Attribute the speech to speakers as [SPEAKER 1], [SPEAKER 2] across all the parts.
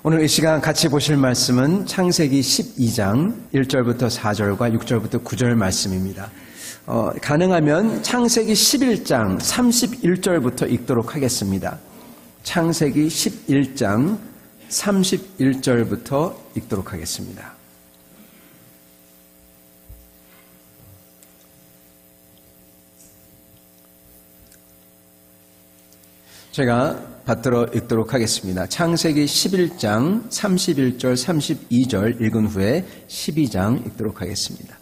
[SPEAKER 1] 오늘 이 시간 같이 보실 말씀은 창세기 12장 1절부터 4절과 6절부터 9절 말씀입니다. 가능하면 창세기 11장 31절부터 읽도록 하겠습니다. 창세기 11장 31절부터 읽도록 하겠습니다. 제가 받들어 읽도록 하겠습니다. 창세기 11장 31절 32절 읽은 후에 12장 읽도록 하겠습니다.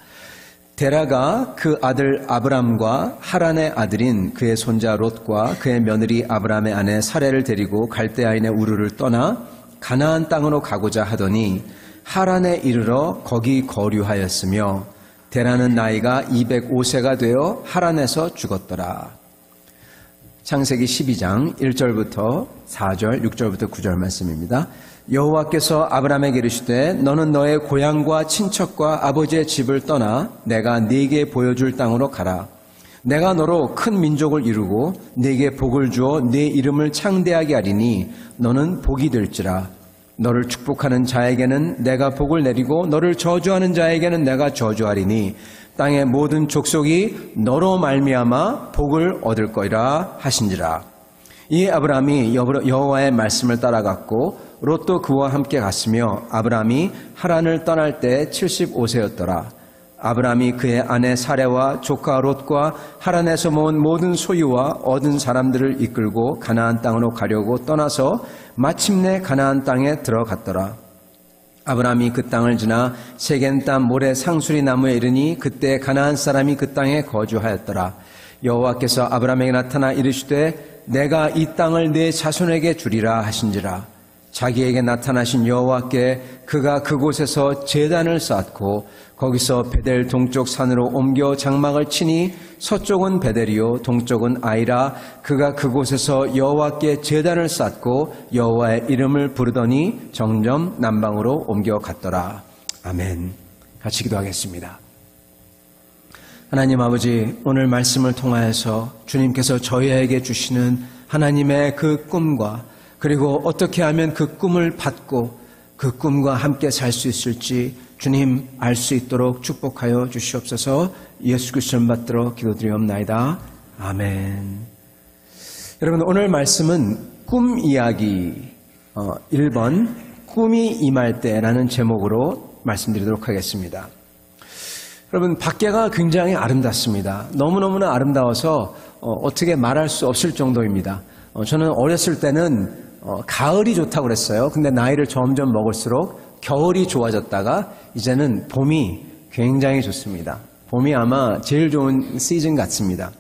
[SPEAKER 1] 데라가 그 아들 아브람과 하란의 아들인 그의 손자 롯과 그의 며느리 아브람의 아내 사레를 데리고 갈대아인의 우르를 떠나 가나안 땅으로 가고자 하더니 하란에 이르러 거기 거류하였으며 데라는 나이가 205세가 되어 하란에서 죽었더라. 창세기 12장 1절부터 4절, 6절부터 9절 말씀입니다. 여호와께서 아브람에게 이르시되 너는 너의 고향과 친척과 아버지의 집을 떠나 내가 네게 보여줄 땅으로 가라. 내가 너로 큰 민족을 이루고 네게 복을 주어 네 이름을 창대하게 하리니 너는 복이 될지라. 너를 축복하는 자에게는 내가 복을 내리고 너를 저주하는 자에게는 내가 저주하리니 땅의 모든 족속이 너로 말미암아 복을 얻을 거리라 하신지라. 이 아브람이 여호와의 말씀을 따라갔고 롯도 그와 함께 갔으며 아브람이 하란을 떠날 때 75세였더라. 아브람이 그의 아내 사레와 조카 롯과 하란에서 모은 모든 소유와 얻은 사람들을 이끌고 가나안 땅으로 가려고 떠나서 마침내 가나안 땅에 들어갔더라. 아브람이 그 땅을 지나 세겐땀 모래 상수리 나무에 이르니 그때 가나안 사람이 그 땅에 거주하였더라. 여호와께서 아브람에게 나타나 이르시되 내가 이 땅을 네 자손에게 주리라 하신지라. 자기에게 나타나신 여호와께 그가 그곳에서 제단을 쌓고 거기서 베델 동쪽 산으로 옮겨 장막을 치니 서쪽은 베델이요 동쪽은 아이라. 그가 그곳에서 여호와께 제단을 쌓고 여호와의 이름을 부르더니 점점 남방으로 옮겨갔더라. 아멘. 같이 기도하겠습니다. 하나님 아버지, 오늘 말씀을 통하여서 주님께서 저희에게 주시는 하나님의 그 꿈과 그리고 어떻게 하면 그 꿈을 받고 그 꿈과 함께 살 수 있을지 주님 알 수 있도록 축복하여 주시옵소서. 예수 그리스도를 받들어 기도드리옵나이다. 아멘. 여러분, 오늘 말씀은 꿈 이야기 1번 꿈이 임할 때라는 제목으로 말씀드리도록 하겠습니다. 여러분, 밖에가 굉장히 아름답습니다. 너무너무나 아름다워서 어떻게 말할 수 없을 정도입니다. 저는 어렸을 때는 가을이 좋다고 그랬어요. 근데 나이를 점점 먹을수록 겨울이 좋아졌다가 이제는 봄이 굉장히 좋습니다. 봄이 아마 제일 좋은 시즌 같습니다.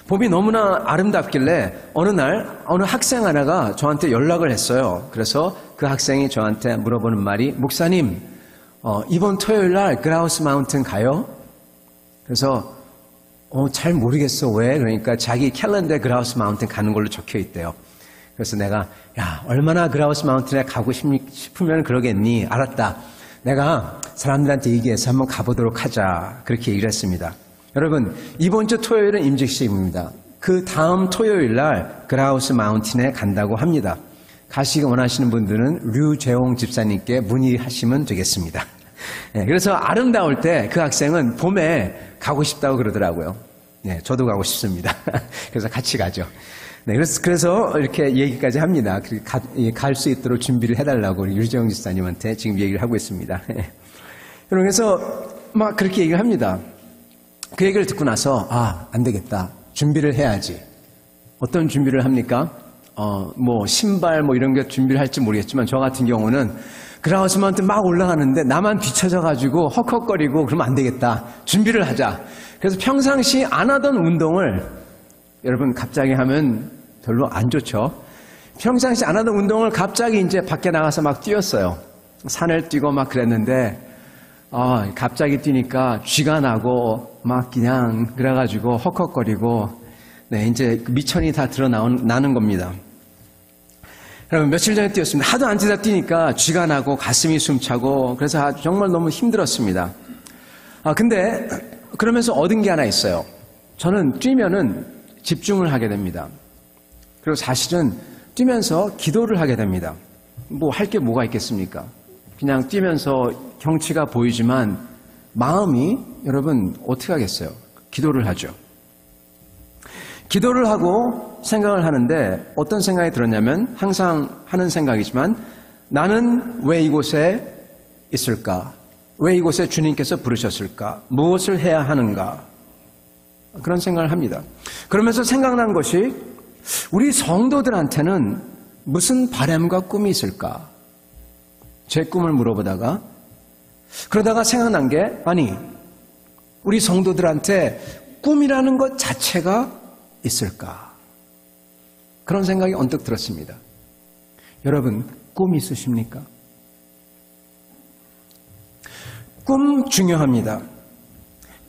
[SPEAKER 1] 봄이 너무나 아름답길래 어느 날 어느 학생 하나가 저한테 연락을 했어요. 그래서 그 학생이 저한테 물어보는 말이, 목사님, 이번 토요일 날 그라우스 마운틴 가요? 그래서 잘 모르겠어. 왜? 그러니까 자기 캘린더에 그라우스 마운틴 가는 걸로 적혀 있대요. 그래서 내가, 얼마나 그라우스 마운틴에 가고 싶으면 그러겠니? 알았다. 내가 사람들한테 얘기해서 한번 가보도록 하자. 그렇게 얘기를 했습니다. 여러분, 이번 주 토요일은 임직식입니다. 그 다음 토요일 날 그라우스 마운틴에 간다고 합니다. 가시기 원하시는 분들은 류재홍 집사님께 문의하시면 되겠습니다. 네, 그래서 아름다울 때 그 학생은 봄에 가고 싶다고 그러더라고요. 네, 저도 가고 싶습니다. 그래서 같이 가죠. 네, 그래서 이렇게 얘기까지 합니다. 갈 수 있도록 준비를 해달라고 우리 류재홍 집사님한테 지금 얘기를 하고 있습니다. 그래서 막 그렇게 얘기를 합니다. 그 얘기를 듣고 나서 안 되겠다. 준비를 해야지. 어떤 준비를 합니까? 신발 이런 게 준비를 할지 모르겠지만 저 같은 경우는 그라우스 마운틴 막 올라가는데 나만 뒤쳐져가지고 헉헉거리고 그러면 안 되겠다. 준비를 하자. 그래서 평상시 안 하던 운동을 여러분 갑자기 하면 별로 안 좋죠. 평상시 안 하던 운동을 갑자기 이제 밖에 나가서 막 뛰었어요. 산을 뛰고 막 그랬는데 갑자기 뛰니까 쥐가 나고 막 그냥 그래가지고 헉헉거리고 이제 미천이 다 드러나는 겁니다. 여러분, 며칠 전에 뛰었습니다. 하도 안 뛰다 뛰니까 쥐가 나고 가슴이 숨차고 그래서 정말 너무 힘들었습니다. 근데 그러면서 얻은 게 하나 있어요. 저는 뛰면은 집중을 하게 됩니다. 그리고 사실은 뛰면서 기도를 하게 됩니다. 뭐 할 게 뭐가 있겠습니까? 그냥 뛰면서 경치가 보이지만 마음이 여러분 어떻게 하겠어요? 기도를 하죠. 기도를 하고 생각을 하는데 어떤 생각이 들었냐면 항상 하는 생각이지만 나는 왜 이곳에 있을까? 왜 이곳에 주님께서 부르셨을까? 무엇을 해야 하는가? 그런 생각을 합니다. 그러면서 생각난 것이 우리 성도들한테는 무슨 바람과 꿈이 있을까? 제 꿈을 물어보다가 그러다가 생각난 게 아니 우리 성도들한테 꿈이라는 것 자체가 있을까? 그런 생각이 언뜻 들었습니다. 여러분 꿈 있으십니까? 꿈 중요합니다.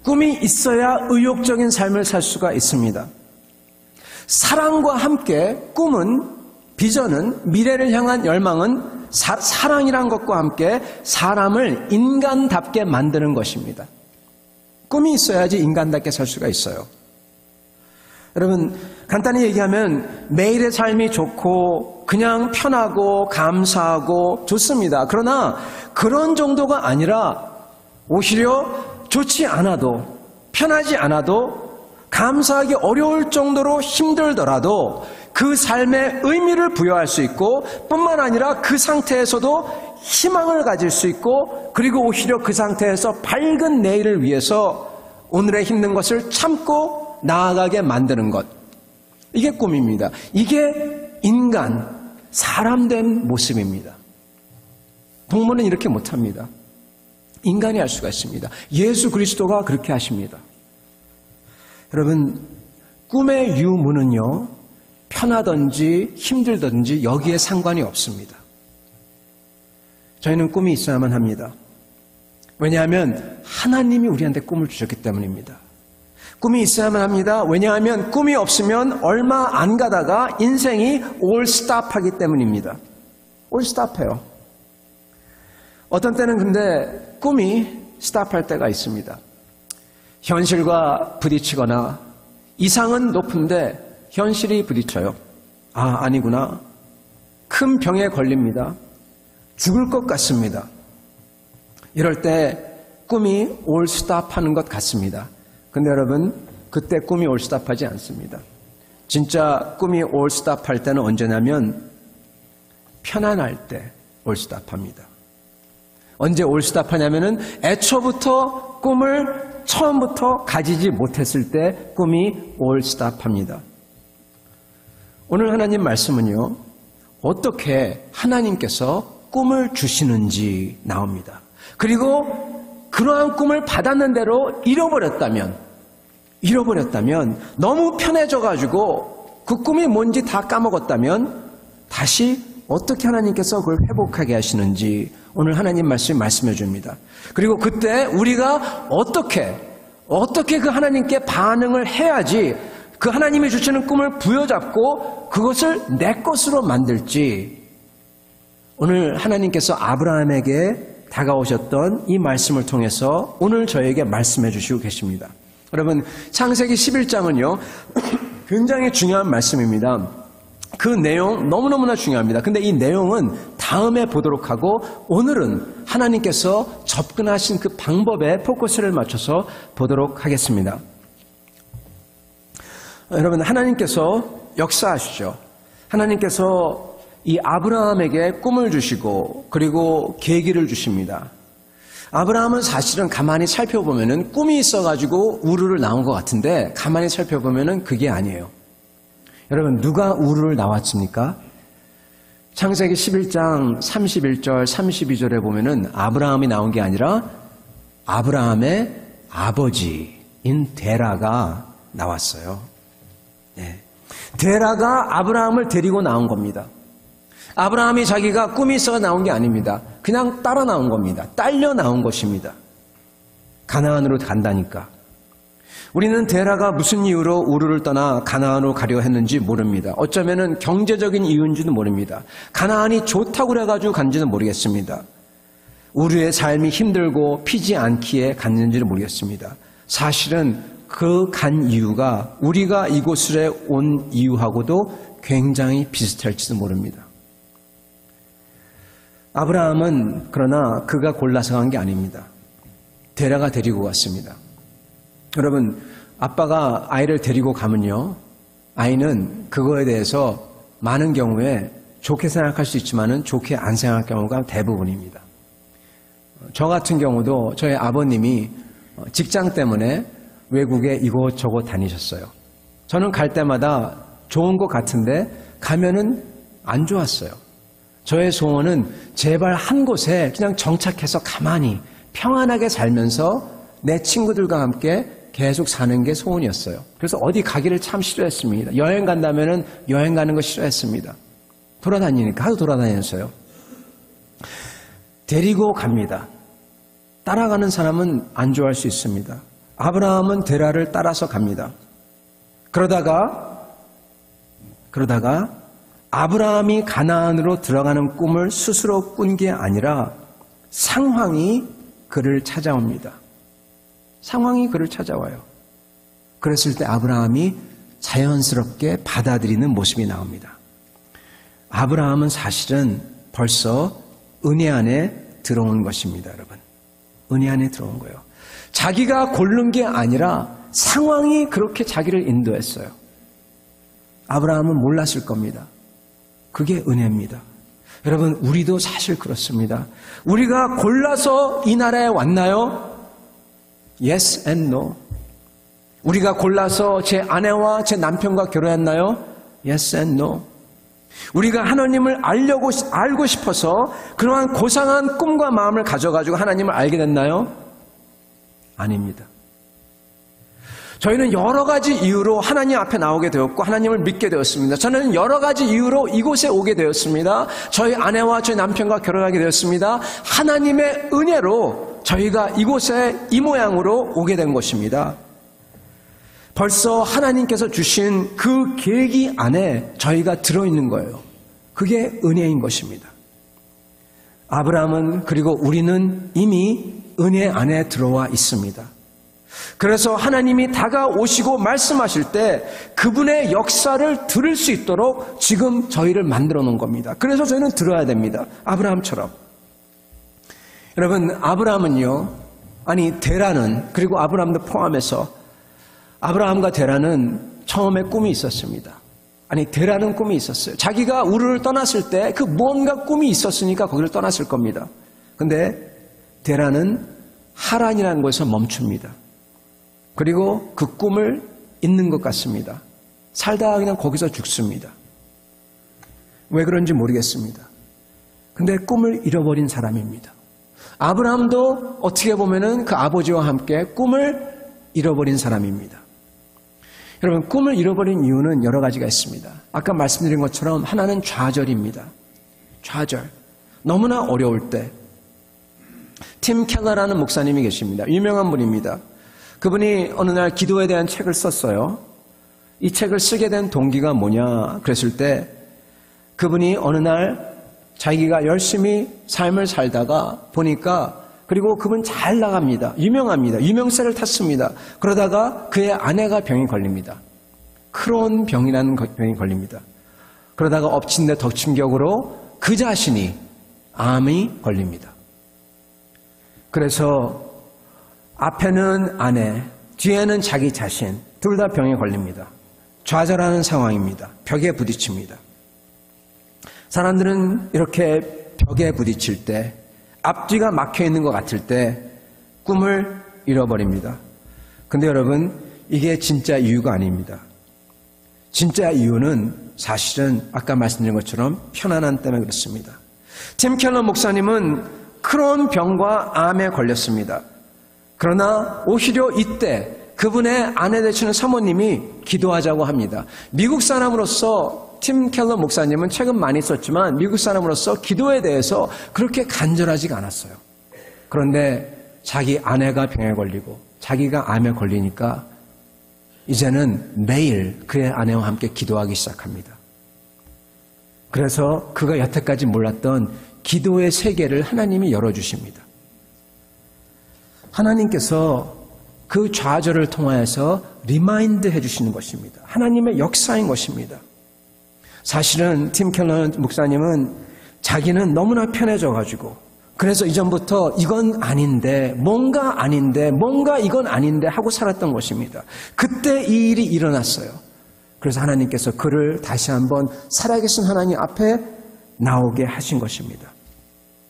[SPEAKER 1] 꿈이 있어야 의욕적인 삶을 살 수가 있습니다. 사랑과 함께 꿈은 비전은 미래를 향한 열망은 사랑이란 것과 함께 사람을 인간답게 만드는 것입니다. 꿈이 있어야지 인간답게 살 수가 있어요. 여러분 간단히 얘기하면 매일의 삶이 좋고 그냥 편하고 감사하고 좋습니다. 그러나 그런 정도가 아니라 오히려 좋지 않아도 편하지 않아도 감사하기 어려울 정도로 힘들더라도 그 삶에 의미를 부여할 수 있고 뿐만 아니라 그 상태에서도 희망을 가질 수 있고 그리고 오히려 그 상태에서 밝은 내일을 위해서 오늘의 힘든 것을 참고 나아가게 만드는 것. 이게 꿈입니다. 이게 인간, 사람된 모습입니다. 동물은 이렇게 못합니다. 인간이 할 수가 있습니다. 예수 그리스도가 그렇게 하십니다. 여러분 꿈의 유무는요 편하든지 힘들든지 여기에 상관이 없습니다. 저희는 꿈이 있어야만 합니다. 왜냐하면 하나님이 우리한테 꿈을 주셨기 때문입니다. 꿈이 있어야만 합니다. 왜냐하면 꿈이 없으면 얼마 안 가다가 인생이 올스탑하기 때문입니다. 올스탑해요. 어떤 때는 근데 꿈이 스탑할 때가 있습니다. 현실과 부딪히거나 이상은 높은데 현실이 부딪혀요. 아, 아니구나. 큰 병에 걸립니다. 죽을 것 같습니다. 이럴 때 꿈이 올스탑하는 것 같습니다. 근데 여러분 그때 꿈이 올스탑하지 않습니다. 진짜 꿈이 올스탑할 때는 언제냐면 편안할 때 올스탑합니다. 언제 올스탑하냐면은 애초부터 꿈을 처음부터 가지지 못했을 때 꿈이 올스탑합니다. 오늘 하나님 말씀은요 어떻게 하나님께서 꿈을 주시는지 나옵니다. 그리고 그러한 꿈을 받았는 대로 잃어버렸다면 너무 편해져가지고 그 꿈이 뭔지 다 까먹었다면 다시 어떻게 하나님께서 그걸 회복하게 하시는지 오늘 하나님 말씀해 줍니다. 그리고 그때 우리가 어떻게 그 하나님께 반응을 해야지 그 하나님이 주시는 꿈을 부여잡고 그것을 내 것으로 만들지 오늘 하나님께서 아브라함에게 다가오셨던 이 말씀을 통해서 오늘 저에게 말씀해 주시고 계십니다. 여러분 창세기 11장은요 굉장히 중요한 말씀입니다. 그 내용 너무너무나 중요합니다. 근데 이 내용은 다음에 보도록 하고 오늘은 하나님께서 접근하신 그 방법에 포커스를 맞춰서 보도록 하겠습니다. 여러분 하나님께서 역사하시죠. 하나님께서 이 아브라함에게 꿈을 주시고 그리고 계기를 주십니다. 아브라함은 사실은 가만히 살펴보면은 꿈이 있어가지고 우르를 나온 것 같은데 가만히 살펴보면은 그게 아니에요. 여러분 누가 우르를 나왔습니까? 창세기 11장 31절 32절에 보면은 아브라함이 나온 게 아니라 아브라함의 아버지인 데라가 나왔어요. 네. 데라가 아브라함을 데리고 나온 겁니다. 아브라함이 자기가 꿈이 있어서 나온 게 아닙니다. 그냥 따라 나온 겁니다. 딸려 나온 것입니다. 가나안으로 간다니까. 우리는 데라가 무슨 이유로 우르를 떠나 가나안으로 가려 했는지 모릅니다. 어쩌면은 경제적인 이유인지도 모릅니다. 가나안이 좋다고 그래가지고 간지는 모르겠습니다. 우르의 삶이 힘들고 피지 않기에 갔는지는 모르겠습니다. 사실은 그 간 이유가 우리가 이곳에 온 이유하고도 굉장히 비슷할지도 모릅니다. 아브라함은 그러나 그가 골라서 간 게 아닙니다. 데라가 데리고 갔습니다. 여러분, 아빠가 아이를 데리고 가면요, 아이는 그거에 대해서 많은 경우에 좋게 생각할 수 있지만은 좋게 안 생각할 경우가 대부분입니다. 저 같은 경우도 저희 아버님이 직장 때문에 외국에 이곳저곳 다니셨어요. 저는 갈 때마다 좋은 것 같은데 가면은 안 좋았어요. 저의 소원은 제발 한 곳에 그냥 정착해서 가만히 평안하게 살면서 내 친구들과 함께 계속 사는 게 소원이었어요. 그래서 어디 가기를 참 싫어했습니다. 여행 간다면은 여행 가는 거 싫어했습니다. 돌아다니니까 하도 돌아다녔어요. 데리고 갑니다. 따라가는 사람은 안 좋아할 수 있습니다. 아브라함은 데라를 따라서 갑니다. 그러다가 아브라함이 가나안으로 들어가는 꿈을 스스로 꾼 게 아니라 상황이 그를 찾아옵니다. 상황이 그를 찾아와요. 그랬을 때 아브라함이 자연스럽게 받아들이는 모습이 나옵니다. 아브라함은 사실은 벌써 은혜 안에 들어온 것입니다, 여러분. 은혜 안에 들어온 거예요. 자기가 고른 게 아니라 상황이 그렇게 자기를 인도했어요. 아브라함은 몰랐을 겁니다. 그게 은혜입니다. 여러분, 우리도 사실 그렇습니다. 우리가 골라서 이 나라에 왔나요? Yes and no. 우리가 골라서 제 아내와 제 남편과 결혼했나요? Yes and no. 우리가 하나님을 알고 싶어서 그러한 고상한 꿈과 마음을 가져가지고 하나님을 알게 됐나요? 아닙니다. 저희는 여러 가지 이유로 하나님 앞에 나오게 되었고 하나님을 믿게 되었습니다. 저는 여러 가지 이유로 이곳에 오게 되었습니다. 저희 아내와 저희 남편과 결혼하게 되었습니다. 하나님의 은혜로 저희가 이곳에 이 모양으로 오게 된 것입니다. 벌써 하나님께서 주신 그 계획이 안에 저희가 들어있는 거예요. 그게 은혜인 것입니다. 아브라함은 그리고 우리는 이미 은혜 안에 들어와 있습니다. 그래서 하나님이 다가오시고 말씀하실 때 그분의 역사를 들을 수 있도록 지금 저희를 만들어 놓은 겁니다. 그래서 저희는 들어야 됩니다. 아브라함처럼. 여러분, 아브라함은요, 데라는, 그리고 아브라함도 포함해서 아브라함과 데라는 처음에 꿈이 있었습니다. 데라는 꿈이 있었어요. 자기가 우르를 떠났을 때 그 뭔가 꿈이 있었으니까 거기를 떠났을 겁니다. 근데 데라는 하란이라는 곳에서 멈춥니다. 그리고 그 꿈을 잊는 것 같습니다. 살다가 그냥 거기서 죽습니다. 왜 그런지 모르겠습니다. 근데 꿈을 잃어버린 사람입니다. 아브라함도 어떻게 보면은 그 아버지와 함께 꿈을 잃어버린 사람입니다. 여러분, 꿈을 잃어버린 이유는 여러 가지가 있습니다. 아까 말씀드린 것처럼 하나는 좌절입니다. 좌절. 너무나 어려울 때. 팀 켈러라는 목사님이 계십니다. 유명한 분입니다. 그분이 어느 날 기도에 대한 책을 썼어요. 이 책을 쓰게 된 동기가 뭐냐 그랬을 때 그분이 어느 날 자기가 열심히 삶을 살다가 보니까, 그리고 그분 잘 나갑니다. 유명합니다. 유명세를 탔습니다. 그러다가 그의 아내가 병이 걸립니다. 크론 병이라는 병이 걸립니다. 그러다가 엎친 데 덮친 격으로 그 자신이 암이 걸립니다. 그래서 앞에는 아내, 뒤에는 자기 자신, 둘 다 병에 걸립니다. 좌절하는 상황입니다. 벽에 부딪힙니다. 사람들은 이렇게 벽에 부딪힐 때, 앞뒤가 막혀 있는 것 같을 때 꿈을 잃어버립니다. 근데 여러분, 이게 진짜 이유가 아닙니다. 진짜 이유는 사실은 아까 말씀드린 것처럼 편안함 때문에 그렇습니다. 팀 켈러 목사님은 크론 병과 암에 걸렸습니다. 그러나 오히려 이때 그분의 아내 되시는 사모님이 기도하자고 합니다. 미국 사람으로서 팀 켈러 목사님은 책은 많이 썼지만 미국 사람으로서 기도에 대해서 그렇게 간절하지가 않았어요. 그런데 자기 아내가 병에 걸리고 자기가 암에 걸리니까 이제는 매일 그의 아내와 함께 기도하기 시작합니다. 그래서 그가 여태까지 몰랐던 기도의 세계를 하나님이 열어주십니다. 하나님께서 그 좌절을 통하여서 리마인드 해주시는 것입니다. 하나님의 역사인 것입니다. 사실은 팀 켈러 목사님은 자기는 너무나 편해져가지고 그래서 이전부터 이건 아닌데 뭔가 이건 아닌데 하고 살았던 것입니다. 그때 이 일이 일어났어요. 그래서 하나님께서 그를 다시 한번 살아계신 하나님 앞에 나오게 하신 것입니다.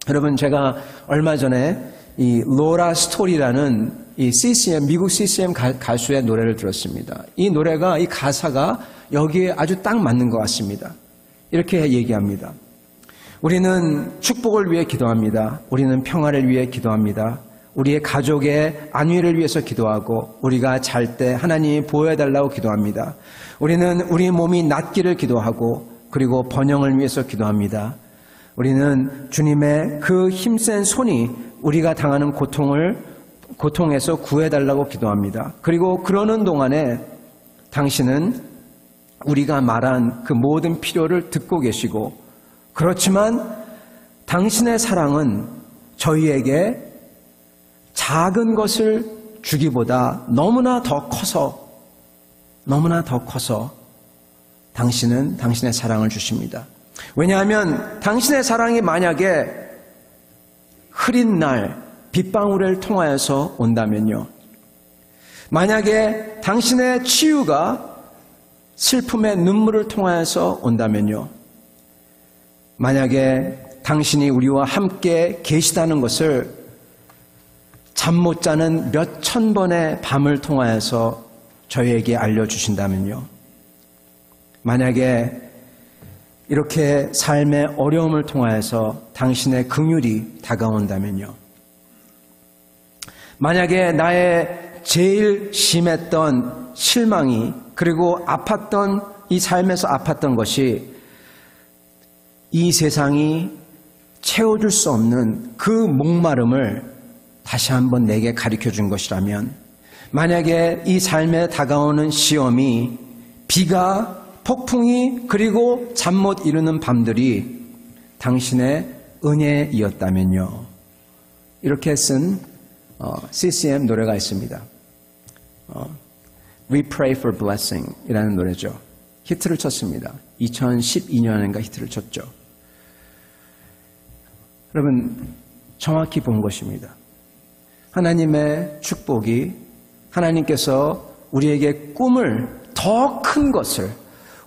[SPEAKER 1] 여러분, 제가 얼마 전에 이 로라 스토리라는 이 CCM, 미국 CCM 가수의 노래를 들었습니다. 이 노래가, 이 가사가 여기에 아주 딱 맞는 것 같습니다. 이렇게 얘기합니다. 우리는 축복을 위해 기도합니다. 우리는 평화를 위해 기도합니다. 우리의 가족의 안위를 위해서 기도하고 우리가 잘 때 하나님이 보호해달라고 기도합니다. 우리는 우리 몸이 낫기를 기도하고 그리고 번영을 위해서 기도합니다. 우리는 주님의 그 힘센 손이 우리가 당하는 고통에서 구해달라고 기도합니다. 그리고 그러는 동안에 당신은 우리가 말한 그 모든 필요를 듣고 계시고 그렇지만 당신의 사랑은 저희에게 작은 것을 주기보다 너무나 더 커서 당신은 당신의 사랑을 주십니다. 왜냐하면 당신의 사랑이 만약에 흐린 날 빗방울을 통하여서 온다면요. 만약에 당신의 치유가 슬픔의 눈물을 통하여서 온다면요. 만약에 당신이 우리와 함께 계시다는 것을 잠 못 자는 몇천 번의 밤을 통하여서 저희에게 알려주신다면요. 만약에 이렇게 삶의 어려움을 통하여서 당신의 긍휼이 다가온다면요. 만약에 나의 제일 심했던 실망이 그리고 아팠던 이 삶에서 아팠던 것이 이 세상이 채워줄 수 없는 그 목마름을 다시 한번 내게 가르쳐 준 것이라면 만약에 이 삶에 다가오는 시험이 비가 폭풍이 그리고 잠 못 이루는 밤들이 당신의 은혜이었다면요. 이렇게 쓴 CCM 노래가 있습니다. We Pray for Blessing 이라는 노래죠. 히트를 쳤습니다. 2012년인가 히트를 쳤죠. 여러분, 정확히 본 것입니다. 하나님의 축복이 하나님께서 우리에게 꿈을 더 큰 것을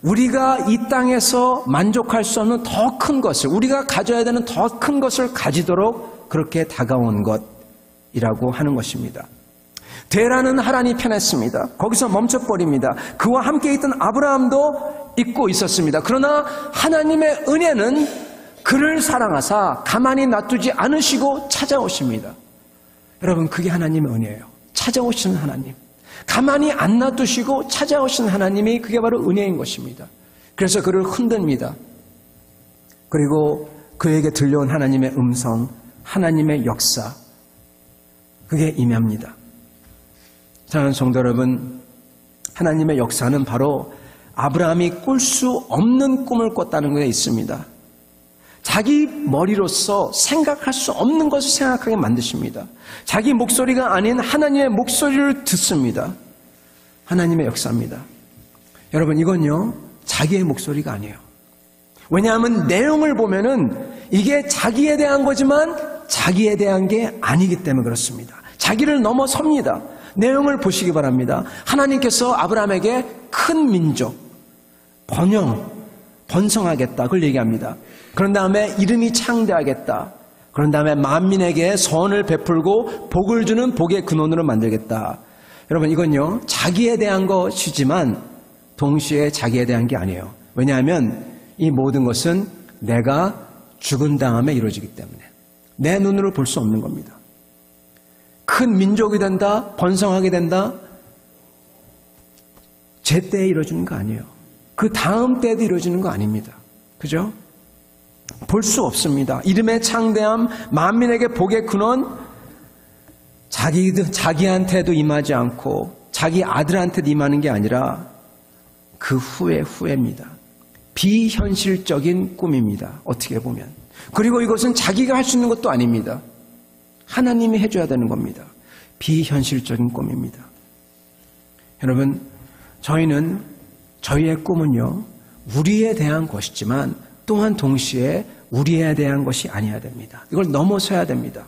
[SPEAKER 1] 우리가 이 땅에서 만족할 수 없는 더 큰 것을 우리가 가져야 되는 더 큰 것을 가지도록 그렇게 다가온 것이라고 하는 것입니다. 데라는 하란이 편했습니다. 거기서 멈춰버립니다. 그와 함께 있던 아브라함도 잊고 있었습니다. 그러나 하나님의 은혜는 그를 사랑하사 가만히 놔두지 않으시고 찾아오십니다. 여러분, 그게 하나님의 은혜예요. 찾아오시는 하나님. 가만히 안 놔두시고 찾아오시는 하나님이 그게 바로 은혜인 것입니다. 그래서 그를 흔듭니다. 그리고 그에게 들려온 하나님의 음성, 하나님의 역사, 그게 임합니다. 사랑하는 성도 여러분, 하나님의 역사는 바로 아브라함이 꿀 수 없는 꿈을 꿨다는 것에 있습니다. 자기 머리로서 생각할 수 없는 것을 생각하게 만드십니다. 자기 목소리가 아닌 하나님의 목소리를 듣습니다. 하나님의 역사입니다. 여러분, 이건요, 자기의 목소리가 아니에요. 왜냐하면 내용을 보면은 이게 자기에 대한 거지만 자기에 대한 게 아니기 때문에 그렇습니다. 자기를 넘어섭니다. 내용을 보시기 바랍니다. 하나님께서 아브라함에게 큰 민족, 번성하겠다. 그걸 얘기합니다. 그런 다음에 이름이 창대하겠다. 그런 다음에 만민에게 선을 베풀고 복을 주는 복의 근원으로 만들겠다. 여러분, 이건요, 자기에 대한 것이지만 동시에 자기에 대한 게 아니에요. 왜냐하면 이 모든 것은 내가 죽은 다음에 이루어지기 때문에 내 눈으로 볼 수 없는 겁니다. 큰 민족이 된다, 번성하게 된다, 제 때에 이루어지는 거 아니에요. 그 다음 때에도 이루어지는 거 아닙니다. 그죠? 볼 수 없습니다. 이름의 창대함, 만민에게 복의 근원, 자기한테도 임하지 않고 자기 아들한테도 임하는 게 아니라 그 후회입니다. 비현실적인 꿈입니다. 어떻게 보면. 그리고 이것은 자기가 할 수 있는 것도 아닙니다. 하나님이 해줘야 되는 겁니다. 비현실적인 꿈입니다. 여러분, 저희의 꿈은요, 우리에 대한 것이지만 또한 동시에 우리에 대한 것이 아니어야 됩니다. 이걸 넘어서야 됩니다.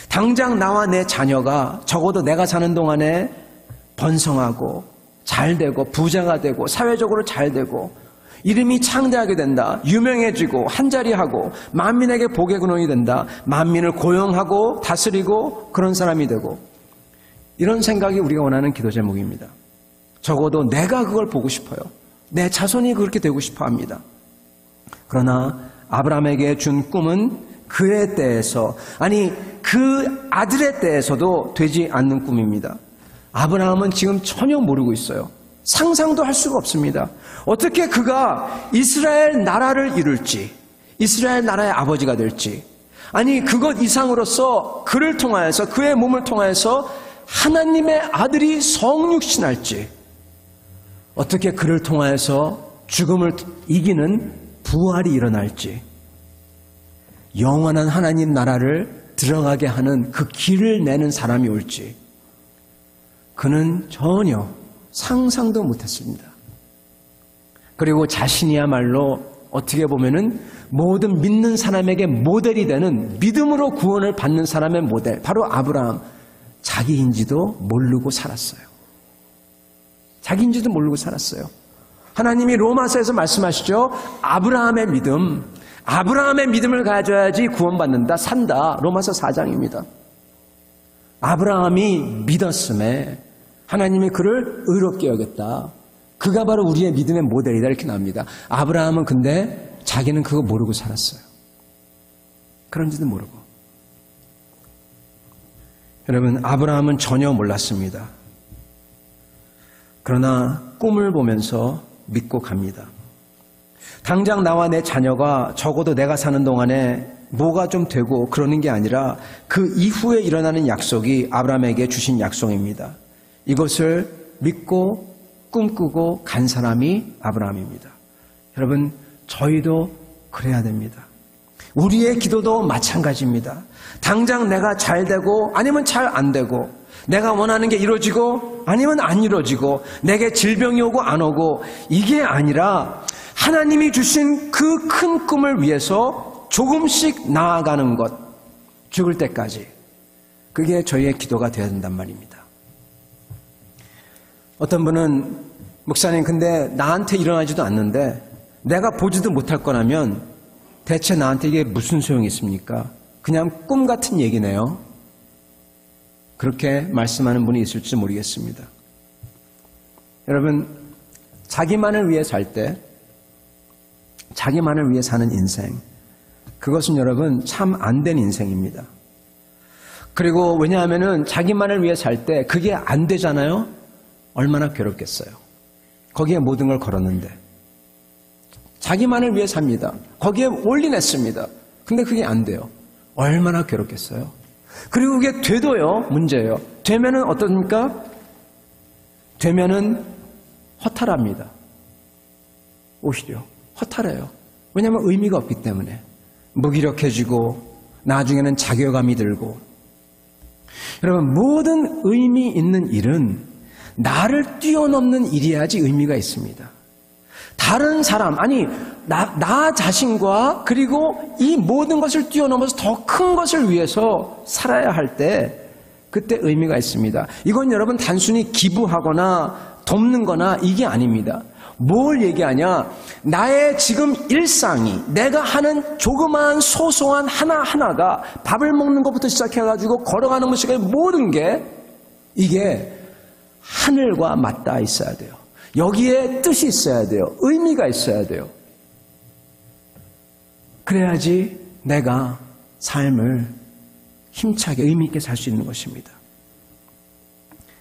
[SPEAKER 1] 당장 나와 내 자녀가 적어도 내가 사는 동안에 번성하고 잘되고 부자가 되고 사회적으로 잘되고 이름이 창대하게 된다. 유명해지고 한자리하고 만민에게 복의 근원이 된다. 만민을 고용하고 다스리고 그런 사람이 되고 이런 생각이 우리가 원하는 기도 제목입니다. 적어도 내가 그걸 보고 싶어요. 내 자손이 그렇게 되고 싶어 합니다. 그러나 아브라함에게 준 꿈은 그의 때에서 아니 그 아들의 때에서도 되지 않는 꿈입니다. 아브라함은 지금 전혀 모르고 있어요. 상상도 할 수가 없습니다. 어떻게 그가 이스라엘 나라를 이룰지, 이스라엘 나라의 아버지가 될지, 아니 그것 이상으로서 그를 통하여서 그의 몸을 통하여서 하나님의 아들이 성육신할지, 어떻게 그를 통하여서 죽음을 이기는 부활이 일어날지, 영원한 하나님 나라를 들어가게 하는 그 길을 내는 사람이 올지 그는 전혀 상상도 못했습니다. 그리고 자신이야말로 어떻게 보면은 모든 믿는 사람에게 모델이 되는 믿음으로 구원을 받는 사람의 모델, 바로 아브라함, 자기인지도 모르고 살았어요. 자기인지도 모르고 살았어요. 하나님이 로마서에서 말씀하시죠. 아브라함의 믿음을 가져야지 구원받는다, 산다. 로마서 4장입니다. 아브라함이 믿었음에 하나님이 그를 의롭게 여겼다. 그가 바로 우리의 믿음의 모델이다 이렇게 나옵니다. 아브라함은 근데 자기는 그거 모르고 살았어요. 그런지도 모르고. 여러분, 아브라함은 전혀 몰랐습니다. 그러나 꿈을 보면서 믿고 갑니다. 당장 나와 내 자녀가 적어도 내가 사는 동안에 뭐가 좀 되고 그러는 게 아니라 그 이후에 일어나는 약속이 아브라함에게 주신 약속입니다. 이것을 믿고 꿈꾸고 간 사람이 아브라함입니다. 여러분, 저희도 그래야 됩니다. 우리의 기도도 마찬가지입니다. 당장 내가 잘 되고 아니면 잘 안 되고, 내가 원하는 게 이루어지고 아니면 안 이루어지고, 내게 질병이 오고 안 오고, 이게 아니라 하나님이 주신 그 큰 꿈을 위해서 조금씩 나아가는 것, 죽을 때까지. 그게 저희의 기도가 되어야 된단 말입니다. 어떤 분은, 목사님 근데 나한테 일어나지도 않는데 내가 보지도 못할 거라면 대체 나한테 이게 무슨 소용이 있습니까? 그냥 꿈 같은 얘기네요. 그렇게 말씀하는 분이 있을지 모르겠습니다. 여러분, 자기만을 위해 살 때, 자기만을 위해 사는 인생, 그것은 여러분 참 안 된 인생입니다. 그리고 왜냐하면은 자기만을 위해 살 때 그게 안 되잖아요. 얼마나 괴롭겠어요. 거기에 모든 걸 걸었는데 자기만을 위해 삽니다. 거기에 올인했습니다. 근데 그게 안 돼요. 얼마나 괴롭겠어요. 그리고 그게 돼도요, 문제예요. 되면은 어떻습니까? 되면은 허탈합니다. 오히려 허탈해요. 왜냐하면 의미가 없기 때문에. 무기력해지고 나중에는 자괴감이 들고. 여러분, 모든 의미 있는 일은 나를 뛰어넘는 일이야지 의미가 있습니다. 다른 사람, 아니 나 자신과 그리고 이 모든 것을 뛰어넘어서 더 큰 것을 위해서 살아야 할 때 그때 의미가 있습니다. 이건 여러분 단순히 기부하거나 돕는 거나 이게 아닙니다. 뭘 얘기하냐? 나의 지금 일상이, 내가 하는 조그마한 소소한 하나하나가 밥을 먹는 것부터 시작해가지고 걸어가는 것까지 모든 게 이게 하늘과 맞닿아 있어야 돼요. 여기에 뜻이 있어야 돼요. 의미가 있어야 돼요. 그래야지 내가 삶을 힘차게 의미 있게 살 수 있는 것입니다.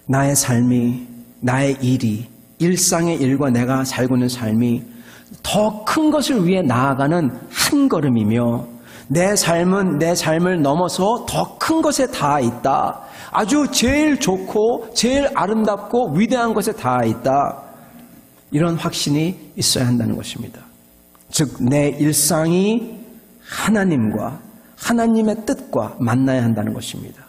[SPEAKER 1] 나의 삶이, 나의 일이, 일상의 일과 내가 살고 있는 삶이 더 큰 것을 위해 나아가는 한 걸음이며, 내 삶은 내 삶을 넘어서 더 큰 것에 닿아 있다. 아주 제일 좋고 제일 아름답고 위대한 것에 닿아 있다. 이런 확신이 있어야 한다는 것입니다. 즉, 내 일상이 하나님과 하나님의 뜻과 만나야 한다는 것입니다.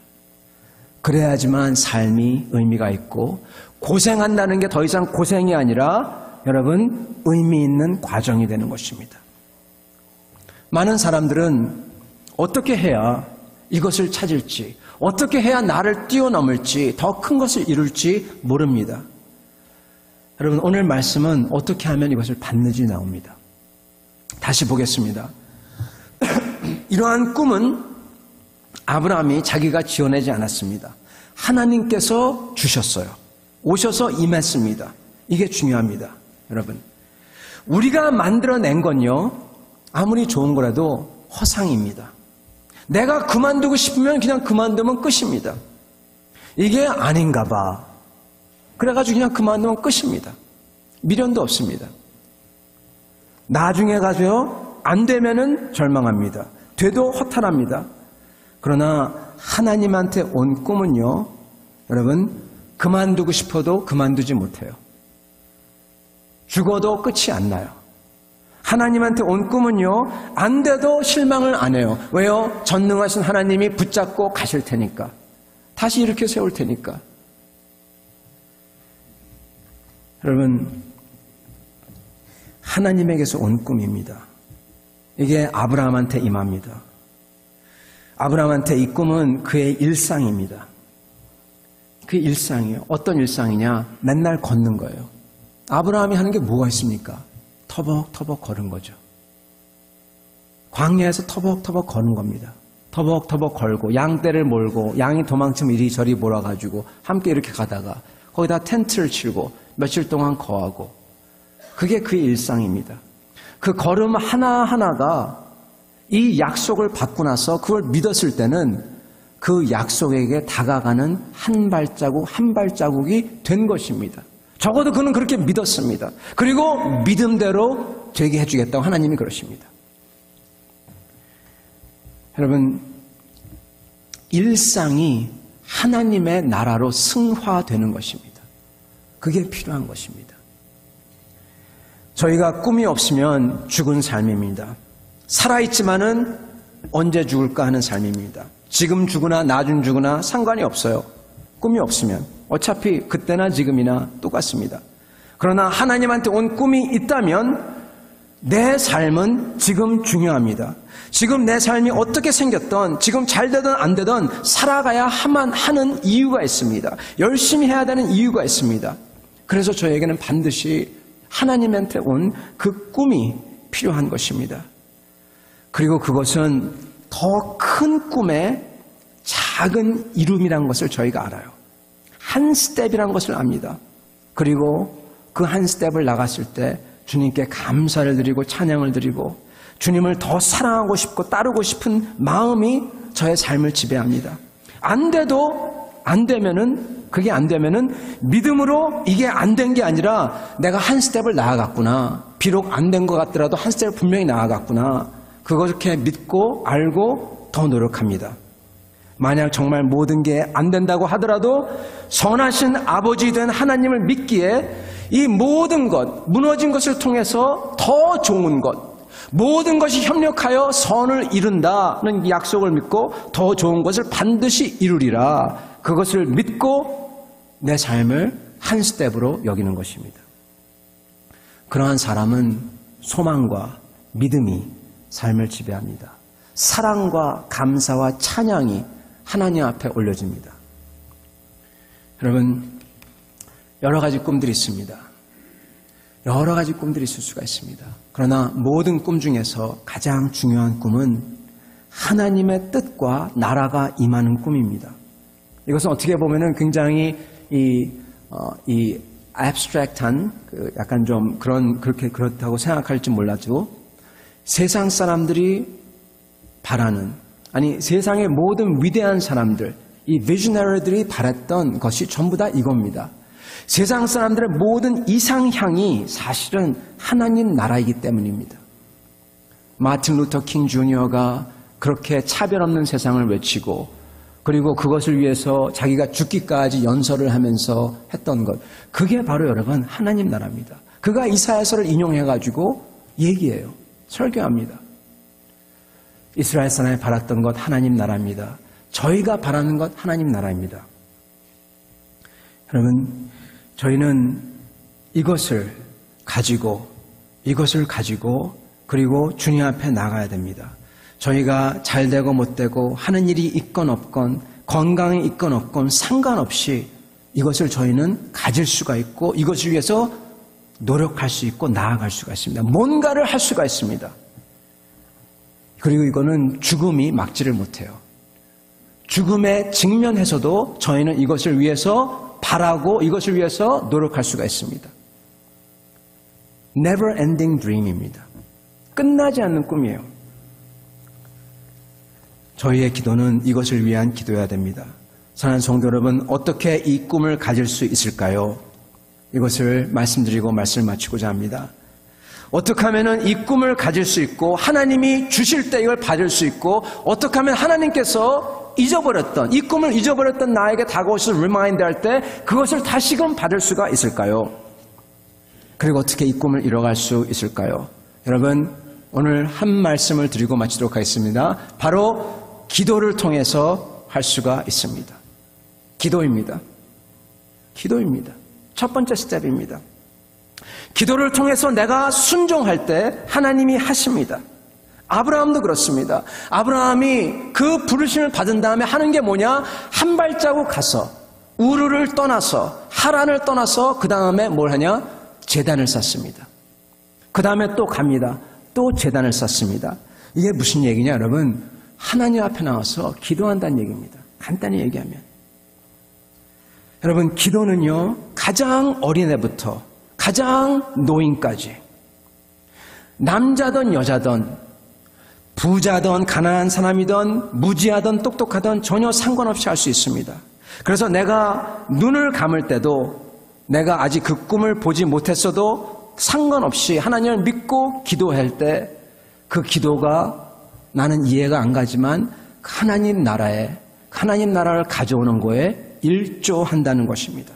[SPEAKER 1] 그래야지만 삶이 의미가 있고, 고생한다는 게 더 이상 고생이 아니라 여러분 의미 있는 과정이 되는 것입니다. 많은 사람들은 어떻게 해야 이것을 찾을지, 어떻게 해야 나를 뛰어넘을지, 더 큰 것을 이룰지 모릅니다. 여러분, 오늘 말씀은 어떻게 하면 이것을 받는지 나옵니다. 다시 보겠습니다. 이러한 꿈은 아브라함이 자기가 지어내지 않았습니다. 하나님께서 주셨어요. 오셔서 임했습니다. 이게 중요합니다. 여러분, 우리가 만들어낸 건요, 아무리 좋은 거라도 허상입니다. 내가 그만두고 싶으면 그냥 그만두면 끝입니다. 이게 아닌가 봐. 그래가지고 그냥 그만두면 끝입니다. 미련도 없습니다. 나중에 가서요, 안 되면은 절망합니다. 돼도 허탈합니다. 그러나 하나님한테 온 꿈은요, 여러분, 그만두고 싶어도 그만두지 못해요. 죽어도 끝이 안 나요. 하나님한테 온 꿈은요, 안 돼도 실망을 안 해요. 왜요? 전능하신 하나님이 붙잡고 가실 테니까. 다시 이렇게 세울 테니까. 여러분, 하나님에게서 온 꿈입니다. 이게 아브라함한테 임합니다. 아브라함한테 이 꿈은 그의 일상입니다. 그 일상이에요. 어떤 일상이냐? 맨날 걷는 거예요. 아브라함이 하는 게 뭐가 있습니까? 터벅터벅 걸은 거죠. 광야에서 터벅터벅 거는 겁니다. 터벅터벅 걸고 양떼를 몰고 양이 도망치면 이리저리 몰아가지고 함께 이렇게 가다가 거기다 텐트를 치고 며칠 동안 거하고, 그게 그의 일상입니다. 그 걸음 하나하나가 이 약속을 받고 나서 그걸 믿었을 때는 그 약속에게 다가가는 한 발자국 한 발자국이 된 것입니다. 적어도 그는 그렇게 믿었습니다. 그리고 믿음대로 되게 해주겠다고 하나님이 그러십니다. 여러분, 일상이 하나님의 나라로 승화되는 것입니다. 그게 필요한 것입니다. 저희가 꿈이 없으면 죽은 삶입니다. 살아있지만은 언제 죽을까 하는 삶입니다. 지금 죽으나 나중 죽으나 상관이 없어요. 꿈이 없으면 어차피 그때나 지금이나 똑같습니다. 그러나 하나님한테 온 꿈이 있다면 내 삶은 지금 중요합니다. 지금 내 삶이 어떻게 생겼던, 지금 잘 되든 안 되든 살아가야 하는 이유가 있습니다. 열심히 해야 되는 이유가 있습니다. 그래서 저에게는 반드시 하나님한테 온 그 꿈이 필요한 것입니다. 그리고 그것은 더 큰 꿈의 작은 이름이란 것을 저희가 알아요. 한 스텝이란 것을 압니다. 그리고 그 한 스텝을 나갔을 때 주님께 감사를 드리고 찬양을 드리고 주님을 더 사랑하고 싶고 따르고 싶은 마음이 저의 삶을 지배합니다. 그게 안 되면은 믿음으로 이게 안 된 게 아니라 내가 한 스텝을 나아갔구나. 비록 안 된 것 같더라도 한 스텝을 분명히 나아갔구나. 그렇게 믿고 알고 더 노력합니다. 만약 정말 모든 게 안 된다고 하더라도 선하신 아버지 된 하나님을 믿기에 이 모든 것, 무너진 것을 통해서 더 좋은 것, 모든 것이 협력하여 선을 이룬다는 약속을 믿고 더 좋은 것을 반드시 이루리라. 그것을 믿고 내 삶을 한 스텝으로 여기는 것입니다. 그러한 사람은 소망과 믿음이 삶을 지배합니다. 사랑과 감사와 찬양이 하나님 앞에 올려집니다. 여러분, 여러 가지 꿈들이 있습니다. 여러 가지 꿈들이 있을 수가 있습니다. 그러나 모든 꿈 중에서 가장 중요한 꿈은 하나님의 뜻과 나라가 임하는 꿈입니다. 이것은 어떻게 보면은 굉장히 이 abstract한, 약간 좀 그렇다고 생각할지 몰라도 세상 사람들이 바라는, 아니 세상의 모든 위대한 사람들, 이 비저너리들이 바랬던 것이 전부 다 이겁니다. 세상 사람들의 모든 이상향이 사실은 하나님 나라이기 때문입니다. 마틴 루터 킹 주니어가 그렇게 차별 없는 세상을 외치고 그리고 그것을 위해서 자기가 죽기까지 연설을 하면서 했던 것, 그게 바로 여러분 하나님 나라입니다. 그가 이사야서를 인용해가지고 얘기해요. 설교합니다. 이스라엘 사람이 바랐던 것 하나님 나라입니다. 저희가 바라는 것 하나님 나라입니다. 여러분, 저희는 이것을 가지고 그리고 주님 앞에 나가야 됩니다. 저희가 잘되고 못되고 하는 일이 있건 없건 건강이 있건 없건 상관없이 이것을 저희는 가질 수가 있고 이것을 위해서 노력할 수 있고 나아갈 수가 있습니다. 뭔가를 할 수가 있습니다. 그리고 이거는 죽음이 막지를 못해요. 죽음에 직면해서도 저희는 이것을 위해서 바라고 이것을 위해서 노력할 수가 있습니다. Never ending dream입니다. 끝나지 않는 꿈이에요. 저희의 기도는 이것을 위한 기도여야 됩니다. 사랑하는 성도 여러분, 어떻게 이 꿈을 가질 수 있을까요? 이것을 말씀드리고 말씀을 마치고자 합니다. 어떻게 하면 이 꿈을 가질 수 있고 하나님이 주실 때 이걸 받을 수 있고 어떻게 하면 하나님께서 잊어버렸던 이 꿈을 잊어버렸던 나에게 다가오셔서 리마인드 할 때 그것을 다시금 받을 수가 있을까요? 그리고 어떻게 이 꿈을 이뤄갈 수 있을까요? 여러분, 오늘 한 말씀을 드리고 마치도록 하겠습니다. 바로 기도를 통해서 할 수가 있습니다. 기도입니다. 기도입니다. 첫 번째 스텝입니다. 기도를 통해서 내가 순종할 때 하나님이 하십니다. 아브라함도 그렇습니다. 아브라함이 그 부르심을 받은 다음에 하는 게 뭐냐? 한 발자국 가서 우르를 떠나서 하란을 떠나서 그 다음에 뭘 하냐? 제단을 쌓습니다. 그 다음에 또 갑니다. 또 제단을 쌓습니다. 이게 무슨 얘기냐 여러분? 하나님 앞에 나와서 기도한다는 얘기입니다. 간단히 얘기하면. 여러분, 기도는요, 가장 어린애부터 가장 노인까지 남자든 여자든 부자든 가난한 사람이든 무지하든 똑똑하든 전혀 상관없이 할 수 있습니다. 그래서 내가 눈을 감을 때도 내가 아직 그 꿈을 보지 못했어도 상관없이 하나님을 믿고 기도할 때 그 기도가 나는 이해가 안 가지만 하나님 나라를 가져오는 거에 일조한다는 것입니다.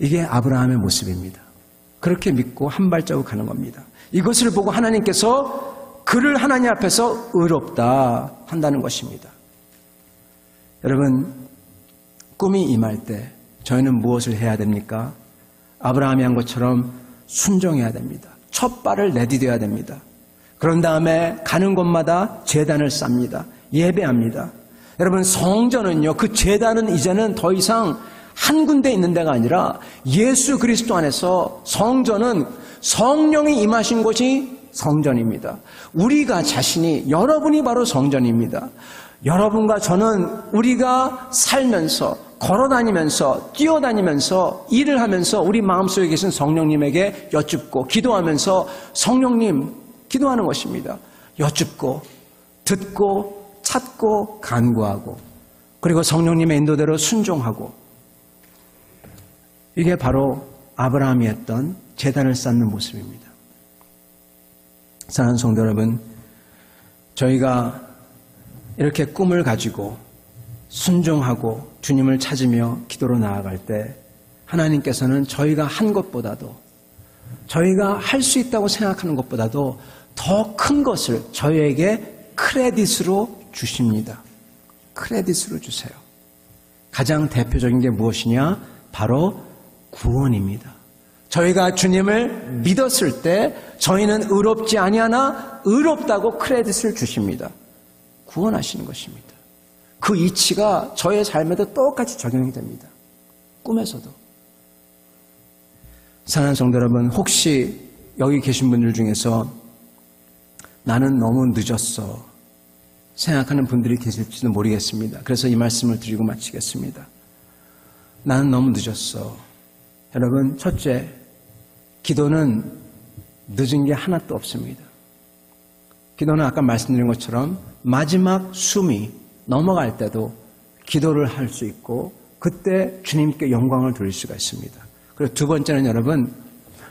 [SPEAKER 1] 이게 아브라함의 모습입니다. 그렇게 믿고 한 발자국 가는 겁니다. 이것을 보고 하나님께서 그를 하나님 앞에서 의롭다 한다는 것입니다. 여러분, 꿈이 임할 때 저희는 무엇을 해야 됩니까? 아브라함이 한 것처럼 순종해야 됩니다. 첫 발을 내디뎌야 됩니다. 그런 다음에 가는 곳마다 제단을 쌓습니다. 예배합니다. 여러분, 성전은요, 그 제단은 이제는 더 이상 한 군데 있는 데가 아니라 예수 그리스도 안에서 성전은 성령이 임하신 곳이 성전입니다. 우리가 자신이, 여러분이 바로 성전입니다. 여러분과 저는 우리가 살면서, 걸어다니면서, 뛰어다니면서, 일을 하면서 우리 마음속에 계신 성령님에게 여쭙고 기도하면서 성령님 기도하는 것입니다. 여쭙고 듣고 찾고 간구하고 그리고 성령님의 인도대로 순종하고, 이게 바로 아브라함이 했던 제단을 쌓는 모습입니다. 사랑하는 성도 여러분, 저희가 이렇게 꿈을 가지고 순종하고 주님을 찾으며 기도로 나아갈 때 하나님께서는 저희가 한 것보다도, 저희가 할 수 있다고 생각하는 것보다도 더 큰 것을 저희에게 크레딧으로 주십니다. 크레딧으로 주세요. 가장 대표적인 게 무엇이냐? 바로 구원입니다. 저희가 주님을 믿었을 때 저희는 의롭지 아니하나 의롭다고 크레딧을 주십니다. 구원하시는 것입니다. 그 이치가 저의 삶에도 똑같이 적용이 됩니다. 꿈에서도. 사랑하는 성도 여러분, 혹시 여기 계신 분들 중에서 나는 너무 늦었어 생각하는 분들이 계실지도 모르겠습니다. 그래서 이 말씀을 드리고 마치겠습니다. 나는 너무 늦었어. 여러분, 첫째, 기도는 늦은 게 하나도 없습니다. 기도는 아까 말씀드린 것처럼 마지막 숨이 넘어갈 때도 기도를 할 수 있고 그때 주님께 영광을 돌릴 수가 있습니다. 그리고 두 번째는 여러분,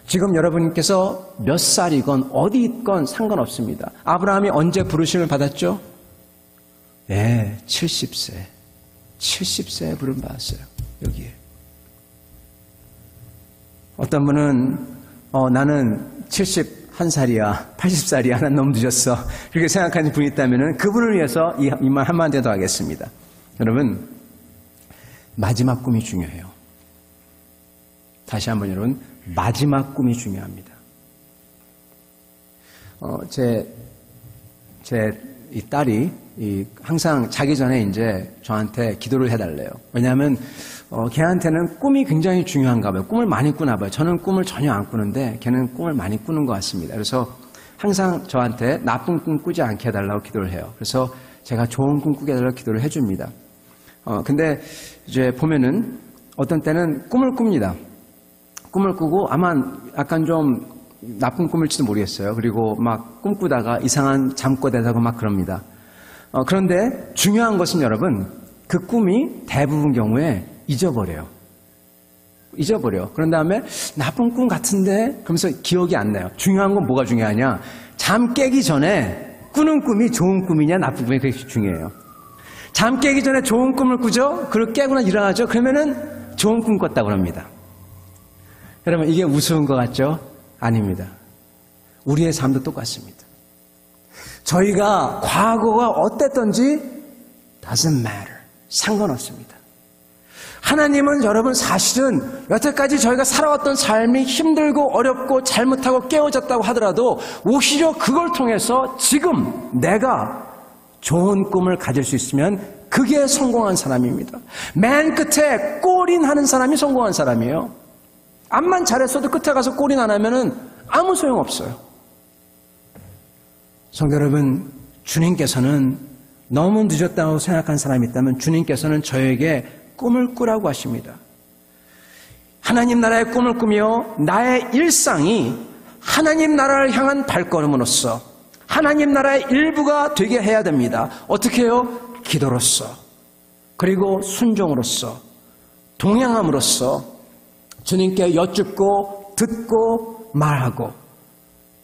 [SPEAKER 1] 지금 여러분께서 몇 살이건 어디 있건 상관없습니다. 아브라함이 언제 부르심을 받았죠? 네, 70세. 70세에 부름 받았어요. 여기에. 어떤 분은 나는 71살이야, 80살이야, 난 너무 늦었어, 그렇게 생각하는 분이 있다면 그분을 위해서 이 말 한마디 더 하겠습니다. 여러분, 마지막 꿈이 중요해요. 다시 한번 여러분, 마지막 꿈이 중요합니다. 이 딸이 항상 자기 전에 이제 저한테 기도를 해달래요. 왜냐하면 걔한테는 꿈이 굉장히 중요한가 봐요. 꿈을 많이 꾸나 봐요. 저는 꿈을 전혀 안 꾸는데 걔는 꿈을 많이 꾸는 것 같습니다. 그래서 항상 저한테 나쁜 꿈 꾸지 않게 해달라고 기도를 해요. 그래서 제가 좋은 꿈 꾸게 해달라고 기도를 해줍니다. 근데 이제 보면은 어떤 때는 꿈을 꿉니다. 꿈을 꾸고 아마 약간 좀 나쁜 꿈일지도 모르겠어요. 그리고 막 꿈꾸다가 이상한 잠꼬대 하고 막 그럽니다. 그런데 중요한 것은 여러분, 그 꿈이 대부분 경우에 잊어버려. 그런 다음에 나쁜 꿈 같은데 그러면서 기억이 안 나요. 중요한 건 뭐가 중요하냐? 잠 깨기 전에 꾸는 꿈이 좋은 꿈이냐 나쁜 꿈이 그게 중요해요. 잠 깨기 전에 좋은 꿈을 꾸죠? 그리고 깨고나 일어나죠? 그러면은 좋은 꿈 꿨다고 합니다. 여러분, 이게 우스운 것 같죠? 아닙니다. 우리의 삶도 똑같습니다. 저희가 과거가 어땠던지 doesn't matter. 상관없습니다. 하나님은 여러분 사실은 여태까지 저희가 살아왔던 삶이 힘들고 어렵고 잘못하고 깨어졌다고 하더라도 오히려 그걸 통해서 지금 내가 좋은 꿈을 가질 수 있으면 그게 성공한 사람입니다. 맨 끝에 골인하는 사람이 성공한 사람이에요. 암만 잘했어도 끝에 가서 골인 안 하면은 아무 소용없어요. 성도 여러분, 주님께서는 너무 늦었다고 생각한 사람이 있다면 주님께서는 저에게 꿈을 꾸라고 하십니다. 하나님 나라의 꿈을 꾸며 나의 일상이 하나님 나라를 향한 발걸음으로써 하나님 나라의 일부가 되게 해야 됩니다. 어떻게 해요? 기도로써, 그리고 순종으로써, 동행함으로써, 주님께 여쭙고 듣고 말하고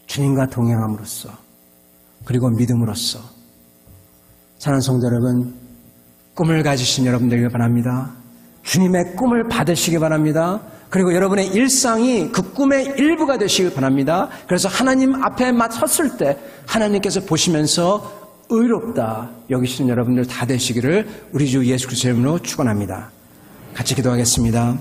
[SPEAKER 1] 주님과 동행함으로써, 그리고 믿음으로써. 사랑하는 성도 여러분, 꿈을 가지신 여러분들에게 바랍니다. 주님의 꿈을 받으시기 바랍니다. 그리고 여러분의 일상이 그 꿈의 일부가 되시길 바랍니다. 그래서 하나님 앞에 섰을 때 하나님께서 보시면서 의롭다 여기시는 여러분들 다 되시기를 우리 주 예수 그리스도의 이름으로 축원합니다. 같이 기도하겠습니다.